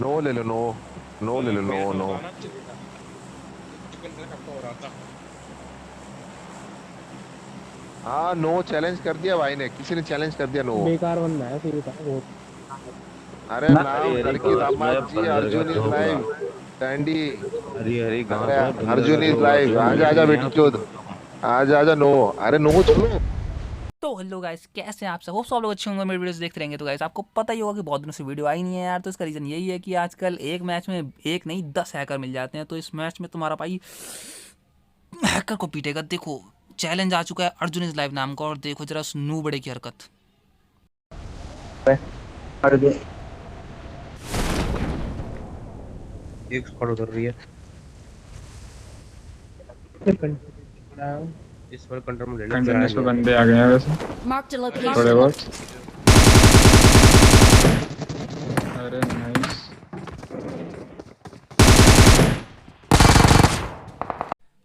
No ले लो, no. No ले लो, no मेरे को नो। बताना चाहिए था। चिकन से कब हो रहा था। हाँ, नो चैलेंज कर दिया भाई ने, किसी ने चैलेंज कर दिया, नो। बेकार बंदा है, सही बता बहुत। अरे हरी नाम हरी करके घास दामाद में जी, बंदर का Arjun is झोपड़ा। Live. Dandy. Hari Hari घास अरे में बंदर का अर्जुन इज झोपड़ा, लाइव, तुझे आजा मिल आजा गई बेटी यहाँ पे चोद। तो। आजा आजा, नो। अरे नो चलो। तो हेलो गाइस, कैसे हैं आप सब? होप सब लोग अच्छे होंगे, मेरे वीडियोस देखते रहेंगे। तो गाइस आपको पता ही होगा कि बहुत दिनों से वीडियो आई नहीं है यार। तो इसका रीज़न यही है कि आजकल एक मैच में एक नहीं 10 हैकर मिल जाते हैं। तो इस मैच में तुम्हारा भाई हैकर को पीटेगा। देखो चैलेंज आ चुका है अर्जुन इज लाइव नाम का, और देखो जरा उस नू बड़े की हरकत। एक स्क्वाड उधर रही है। इस पर कंट्रोल में ले ले, फिर कंटेनर्स पे आएंगे। बंदे आ गए हैं वैसे Marked a थोड़े location. बहुत। अरे नाइस।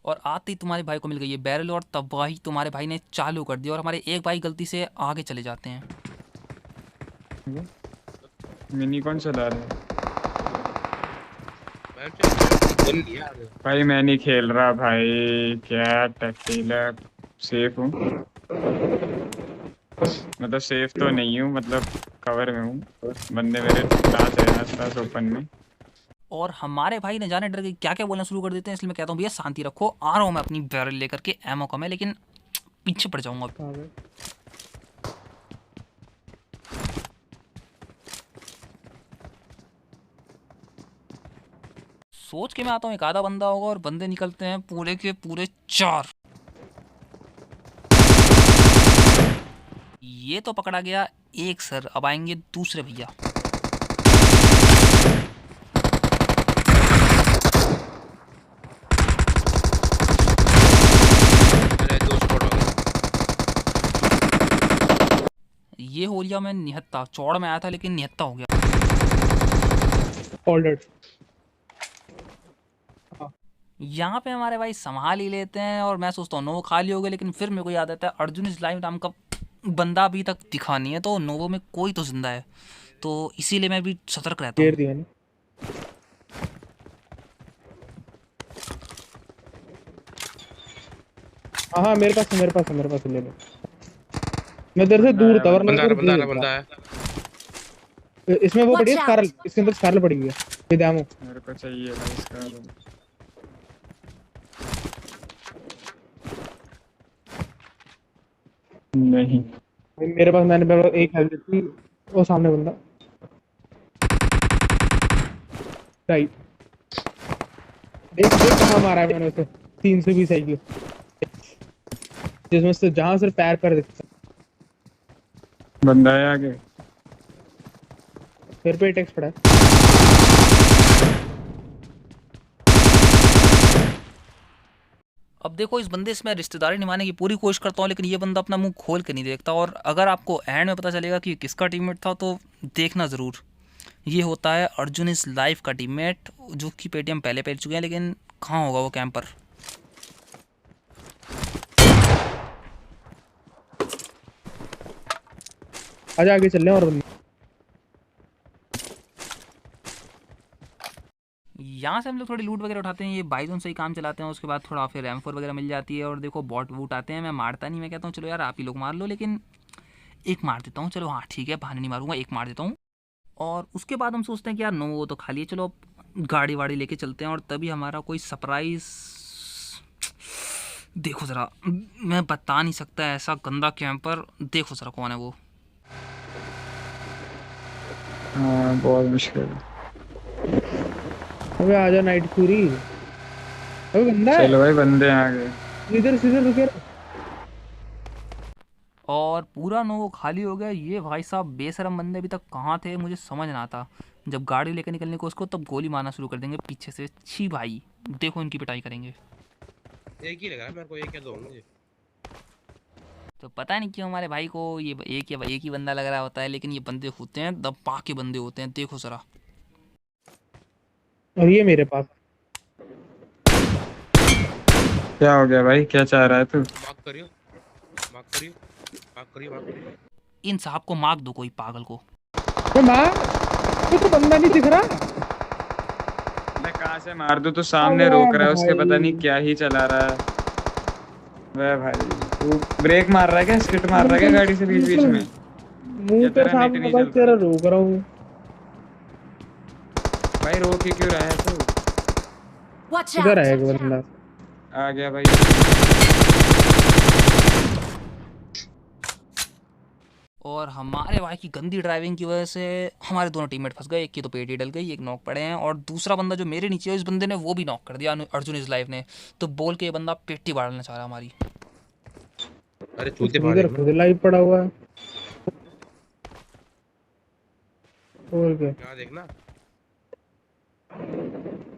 और आते ही तुम्हारे भाई को मिल गई है बैरल, और तबाही तुम्हारे भाई ने चालू कर दिया, और हमारे एक भाई गलती से आगे चले जाते हैं। मिनी कौन चला रहा है? मैं खेल लिया। भाई मैं नहीं खेल रहा भाई, क्या टैक्टिकल सेफ हूँ। मतलब सेफ तो नहीं हूँ, मतलब कवर में हूँ। बंदे मेरे नाच रहे हैं आसपास ओपन में। और हमारे भाई ने जाने डर के क्या क्या बोलना शुरू कर देते हैं, इसलिए मैं कहता हूँ भैया शांति रखो, आ रहा हूँ मैं अपनी बैरल लेकर के। एमओ कम है लेकिन पीछे पड़ जाऊंगा। सोच के मैं आता हूँ एक आधा बंदा होगा, और बंदे निकलते हैं पूरे के पूरे 4। ये तो पकड़ा गया एक सर। अब आएंगे दूसरे भैया। अरे दो स्क्वाड हो गए। ये हो लिया मैं निहत्ता। चौड़ में आया था लेकिन निहत्ता हो गया। यहाँ पे हमारे भाई संभाल ही लेते हैं, और मैं सोचता हूँ नोवो खाली हो गया, लेकिन फिर मेरे को याद आता है अर्जुन इस लाइव नाम का बंदा अभी तक दिखा नहीं है, तो नोवो में कोई तो जिंदा है। तो इसीलिए मैं भी सतर्क रहता हूँ। दिया नहीं। हाँ मेरे पास है, ले लो। मैं इधर से दूर था, वरना बंदा आ इधर रहा, बंदा आ रहा, दूर बंदा है। था। इसमें वो पड़ी है Watch स्कारल, out. इसके अंदर स्कारल पड़ी हुई है। ये दामो मेरे को चाहिए भाई इसका। नहीं मेरे पास, मैंने एक हेल्थ थी। वो सामने बंदा राइट। देख देख कहाँ मारा है मैंने उसे। 320 आईक्यू, जिसमें से जहाँ से पैर पर दिखता बंदा है आगे। फिर पे टेक्स्ट पड़ा है। अब देखो इस बंदे से मैं रिश्तेदारी निभाने की पूरी कोशिश करता हूँ, लेकिन ये बंदा अपना मुंह खोल के नहीं देखता। और अगर आपको एंड में पता चलेगा कि किसका टीममेट था तो देखना ज़रूर। ये होता है अर्जुन इस लाइव का टीममेट, जो कि पेटीएम पहले पेल चुके हैं, लेकिन कहाँ होगा वो कैंपर। आजा आगे चल रहे हैं और बंदे। यहाँ से हम लोग थोड़ी लूट वगैरह उठाते हैं, ये बाइजोन से ही काम चलाते हैं। उसके बाद थोड़ा फिर M4 वगैरह मिल जाती है, और देखो बॉट वूट आते हैं। मैं मारता नहीं, मैं कहता हूँ चलो यार आप ही लोग मार लो, लेकिन एक मार देता हूँ। चलो हाँ ठीक है, बहाने नहीं मारूंगा, एक मार देता हूँ। और उसके बाद हम सोचते हैं कि यार नो वो तो खाली है, चलो अब गाड़ी वाड़ी लेके चलते हैं। और तभी हमारा कोई सरप्राइज, देखो ज़रा, मैं बता नहीं सकता ऐसा गंदा कैंपर। देखो ज़रा कौन है वो। हाँ बहुत मुश्किल है। अबे आजा नाइट सूरी। अबे बंदा है चलो भाई बंदे आ गए। इधर सीधे रुके। और पूरा नोवो खाली हो गया। ये भाई साहब बेशरम बंदे अभी तक कहाँ थे मुझे समझ ना आता। जब गाड़ी लेकर निकलने को उसको, तब गोली मारना शुरू कर देंगे पीछे से। छी भाई, देखो इनकी पिटाई करेंगे। एक ही लग रहा है मेरे को, एक या दो मुझे। तो पता नहीं क्यों हमारे भाई को ये एक ही बंदा लग रहा होता है, लेकिन ये बंदे होते हैं दबा के बंदे होते हैं। देखो ज़रा। और ये मेरे पास क्या हो गया भाई, क्या चाह रहा है तू? मार्क करियो, मार्क करियो, मार्क करियो, मार्क करियो। इन साहब को मार्क दो कोई पागल को। तो मार। तो बंदा नहीं दिख रहा। यहाँ से मार दूं तो सामने रोक रहा है, उसके पता नहीं क्या ही चला रहा है। वह भाई तू ब्रेक मार रहा है क्या, स्किट मार रहा है क्या गाड़ी से बीच बीच में? मुंह या के तेरा नेट सामने नहीं बस चल तेरा रहा? रोक रहा हूँ। भाई रोक ही क्यों रहा है तू? Watch इधर out! है एक बंदा। आ गया भाई। और हमारे भाई की गंदी ड्राइविंग की वजह से हमारे दोनों टीममेट फंस गए। एक की तो पेटी डल गई, एक नॉक पड़े हैं, और दूसरा बंदा जो मेरे नीचे है इस बंदे ने वो भी नॉक कर दिया, अर्जुन इज लाइफ ने। तो बोल के ये बंदा पेटी बाढ़ना चाह रहा हमारी। अरे चूते मारे इधर खुद लाइव पड़ा हुआ है। और क्या? क्या देखना।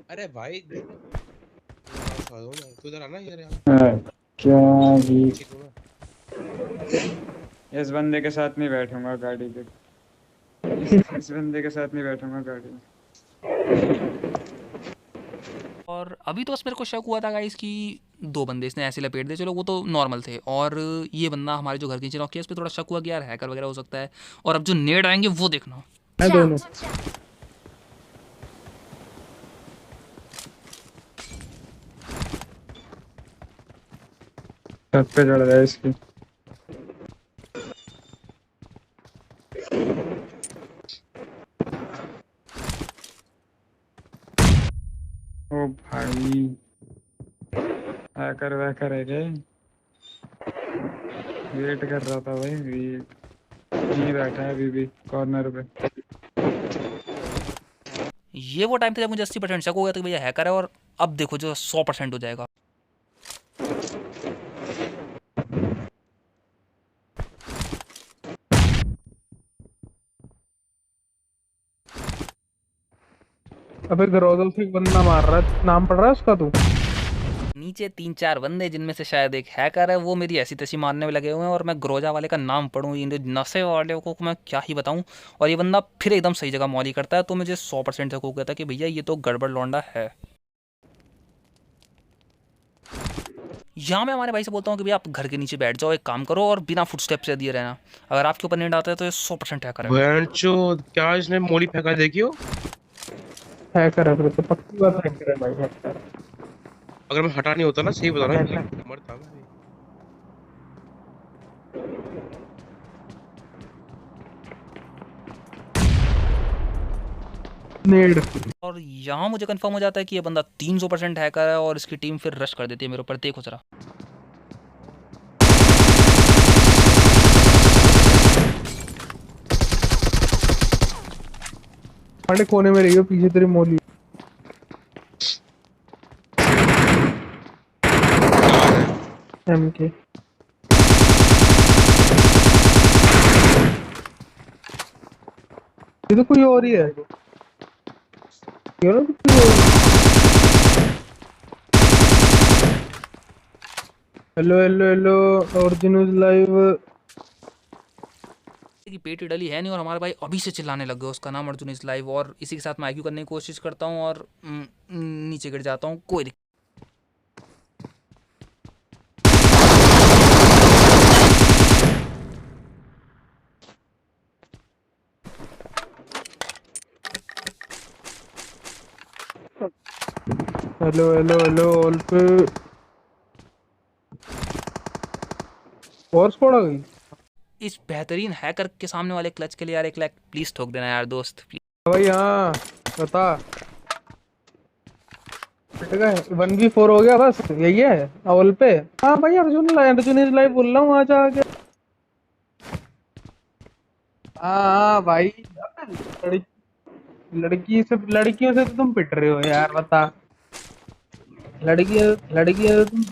अरे भाई तू इधर आना यार यहाँ। क्या भी ठीक हूँ मैं। इस बंदे के साथ नहीं बैठूंगा गाड़ी पे। इस बंदे के साथ नहीं बैठूंगा गाड़ी में। और अभी तो बस मेरे को शक हुआ था गाइस कि 2 बंदे इसने ऐसे लपेट दिए, चलो वो तो नॉर्मल थे, और ये बंदा हमारे जो घर के नीचे नॉक किया इस पर थोड़ा शक हुआ कि यार हैकर वगैरह हो सकता है। और अब जो नेड आएंगे वो देखना। है दोनों। छत पे चढ़ रहा है इसकी। ओ भाई हैकर वैकर है क्या? वेट कर रहा था भाई, वेट नहीं बैठा है अभी भी कॉर्नर पे। ये वो टाइम था जब मुझे 80% शक हो गया था कि भैया हैकर है, और अब देखो जो 100% हो जाएगा। अबे ग्रोजल से एक बंदा मार रहा है, नाम पड़ रहा है उसका तू? नीचे 3-4 बंदे जिनमें से शायद एक हैकर है, वो मेरी ऐसी तैसी मारने में लगे हुए हैं, और मैं ग्रोजा वाले का नाम पढ़ूँ इन नशे वाले को मैं क्या ही बताऊं। और ये बंदा फिर एकदम सही जगह मौली करता है, तो मुझे 100% शक हो गया था कि भैया ये तो गड़बड़ लौंडा है। यहाँ मैं हमारे भाई से बोलता हूँ कि भैया आप घर के नीचे बैठ जाओ, एक काम करो और बिना फुटस्टेप से दिए रहना, अगर आपके ऊपर नेट आता है तो ये 100% हैकर है। भैंचो क्या इसने मोली फेंका देखियो। हैकर है फिर तो, पक्की बात हैकर है भाई, हैकर। अगर मैं हटा नहीं होता ना, सही बता रहा हूँ, मरता मैं। नेड। और यहाँ मुझे कंफर्म हो जाता है कि ये बंदा 300% हैकर है, और इसकी टीम फिर रश कर देती है मेरे ऊपर। देखो जरा, हमारे कोने में रही हो, पीछे तेरी मोली। एमके ये तो कोई और ही है। क्यों ना कोई और। Hello hello hello, Arjun is live. की पेटी डली है नहीं, और हमारे भाई अभी से चिल्लाने लग गए उसका नाम अर्जुन इज लाइव, और इसी के साथ मैं आईक्यू करने की कोशिश करता हूँ और नीचे गिर जाता हूँ। कोई दिक्कत। हेलो हेलो हेलो, ऑल पे और स्क्वाड आ गई। इस बेहतरीन हैकर के सामने वाले क्लच के लिए यार 1 लाख प्लीज ठोक देना यार दोस्त, प्लीज। भाई हाँ बता। 1v4 हो गया, बस यही है अवल पे। हाँ भाई अर्जुन इज लाइव बोल रहा हूँ, आजा आगे। हाँ भाई, लड़कियों से तो तुम पिट रहे हो यार, बता। लड़कियों से तुम।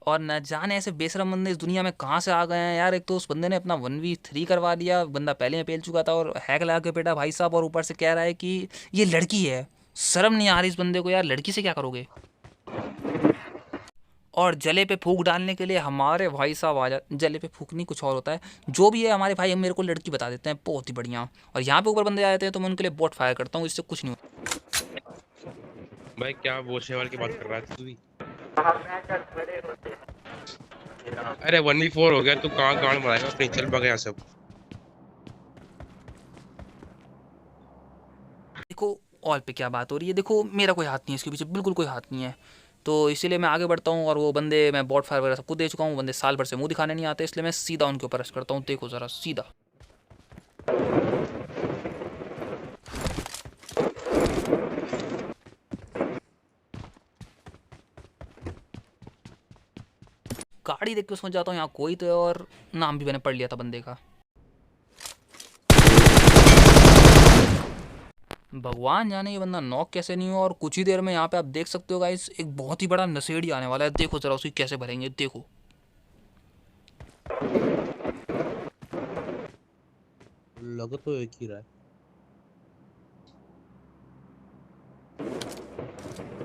और न जाने ऐसे बेशरम बंदे इस दुनिया में कहाँ से आ गए हैं यार। एक तो उस बंदे ने अपना 1v3 करवा दिया, बंदा पहले में पेल चुका था और हैक लगा के पेटा भाई साहब, और ऊपर से कह रहा है कि ये लड़की है। शर्म नहीं आ रही इस बंदे को यार, लड़की से क्या करोगे। और जले पे फूक डालने के लिए हमारे भाई साहब आ जा। जले पे फूक नहीं, कुछ और होता है। जो भी है हमारे भाई मेरे को लड़की बता देते हैं, बहुत ही बढ़िया। और यहाँ पे ऊपर बंदे आ जाते हैं तो मैं उनके लिए बोट फायर करता हूँ, इससे कुछ नहीं होता। भाई क्या बोशेवाल की बात कर रहा है तू भी। अरे 1v4 हो गया, तू कहाँ गाड़ बनाएगा अपनी, चल भाग यहाँ सब। देखो ऑल पे क्या बात हो रही है। देखो मेरा कोई हाथ नहीं है इसके पीछे, बिल्कुल कोई हाथ नहीं है। तो इसीलिए मैं आगे बढ़ता हूँ और वो बंदे, मैं बॉट फायर वगैरह सब कुछ दे चुका हूँ, बंदे साल भर से मुंह दिखाने नहीं आते, इसलिए मैं सीधा उनके ऊपर रश करता हूँ। देखो ज़रा सीधा। गाड़ी देख के समझ जाता हूँ यहाँ कोई तो है, और नाम भी मैंने पढ़ लिया था बंदे का। भगवान जाने ये बंदा नॉक कैसे नहीं हुआ। और कुछ ही देर में यहाँ पे आप देख सकते हो गाइस, एक बहुत ही बड़ा नशेड़ी आने वाला है। देखो जरा उसकी कैसे भरेंगे, देखो। लग तो एक ही रहा है।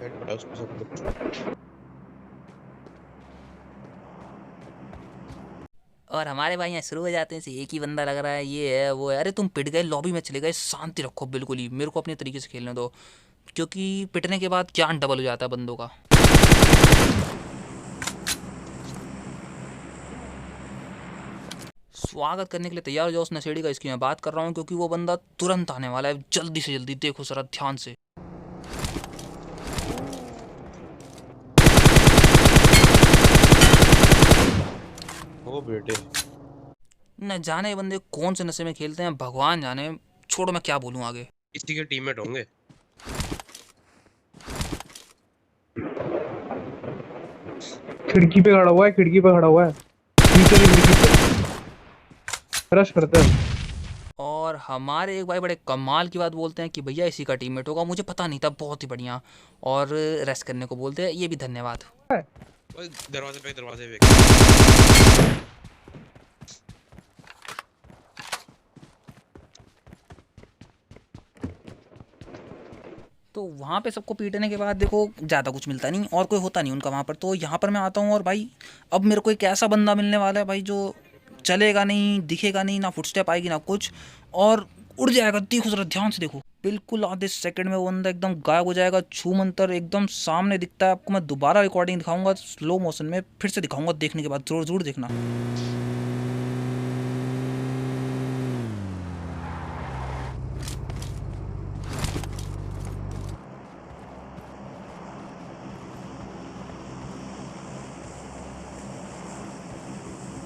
हेड पड़ा उसको सब कुछ। और हमारे भाई यहाँ शुरू हो जाते हैं से एक ही बंदा लग रहा है, ये है वो है। अरे तुम पिट गए, लॉबी में चले गए, शांति रखो बिल्कुल ही, मेरे को अपने तरीके से खेलने दो, क्योंकि पिटने के बाद ज्ञान डबल हो जाता है बंदों का। स्वागत करने के लिए तैयार हो जाओ उस नशेड़ी का, इसकी मैं बात कर रहा हूँ, क्योंकि वो बंदा तुरंत आने वाला है, जल्दी से जल्दी। देखो जरा ध्यान से। ओ बेटे, न जाने ये बंदे कौन से नशे में खेलते हैं, भगवान जाने। छोड़ो मैं क्या बोलूँ आगे। इसी के टीममेट होंगे। खिड़की पे खड़ा हुआ है, खिड़की पे खड़ा हुआ है, नीचे की खिड़की पे रश करते हैं। और हमारे एक भाई बड़े कमाल की बात बोलते हैं कि भैया इसी का टीममेट होगा, मुझे पता नहीं था, बहुत ही बढ़िया। और रेस्ट करने को बोलते हैं, ये भी धन्यवाद। ओए दरवाजे पे। तो वहाँ पे सबको पीटने के बाद देखो ज़्यादा कुछ मिलता नहीं, और कोई होता नहीं उनका वहाँ पर। तो यहाँ पर मैं आता हूँ और भाई अब मेरे को एक ऐसा बंदा मिलने वाला है भाई, जो चलेगा नहीं, दिखेगा नहीं, ना फुटस्टेप आएगी ना कुछ, और उड़ जाएगा। देखो ज़रा ध्यान से देखो, बिल्कुल आधे सेकंड में वो बंदा एकदम गायब हो जाएगा। छू मंतर एकदम सामने दिखता है आपको। मैं दोबारा रिकॉर्डिंग दिखाऊंगा स्लो मोशन में, फिर से दिखाऊंगा, देखने के बाद ज़रूर ज़रूर देखना।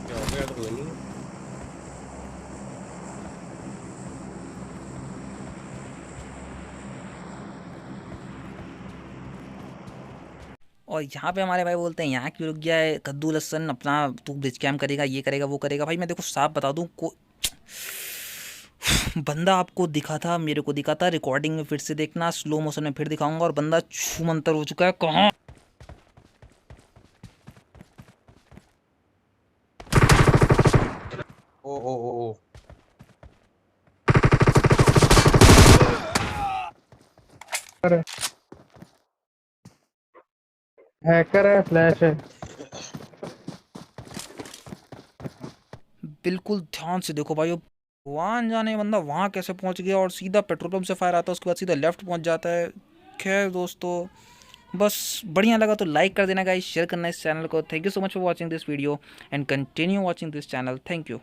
क्या हो गया? तो कोई नहीं। और यहाँ पे हमारे भाई बोलते हैं यहाँ क्यों रुक गया है, कद्दू लहसन अपना तू ब्रिज कैम करेगा, ये करेगा वो करेगा। भाई मैं देखो साफ बता दूँ, को बंदा आपको दिखा था, मेरे को दिखा था, रिकॉर्डिंग में फिर से देखना, स्लो मोशन में फिर दिखाऊंगा, और बंदा छू मंतर हो चुका है। कहाँ ओ ओ ओ ओ हैकर है, फ्लैश है। बिल्कुल ध्यान से देखो भाई। भगवान जाने बंदा वहाँ कैसे पहुँच गया, और सीधा पेट्रोल पंप से फायर आता है, उसके बाद सीधा लेफ्ट पहुँच जाता है। खैर दोस्तों, बस बढ़िया लगा तो लाइक कर देना गाइस, शेयर करना इस चैनल को। Thank you so much for watching this video and continue watching this channel. Thank you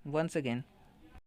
once again.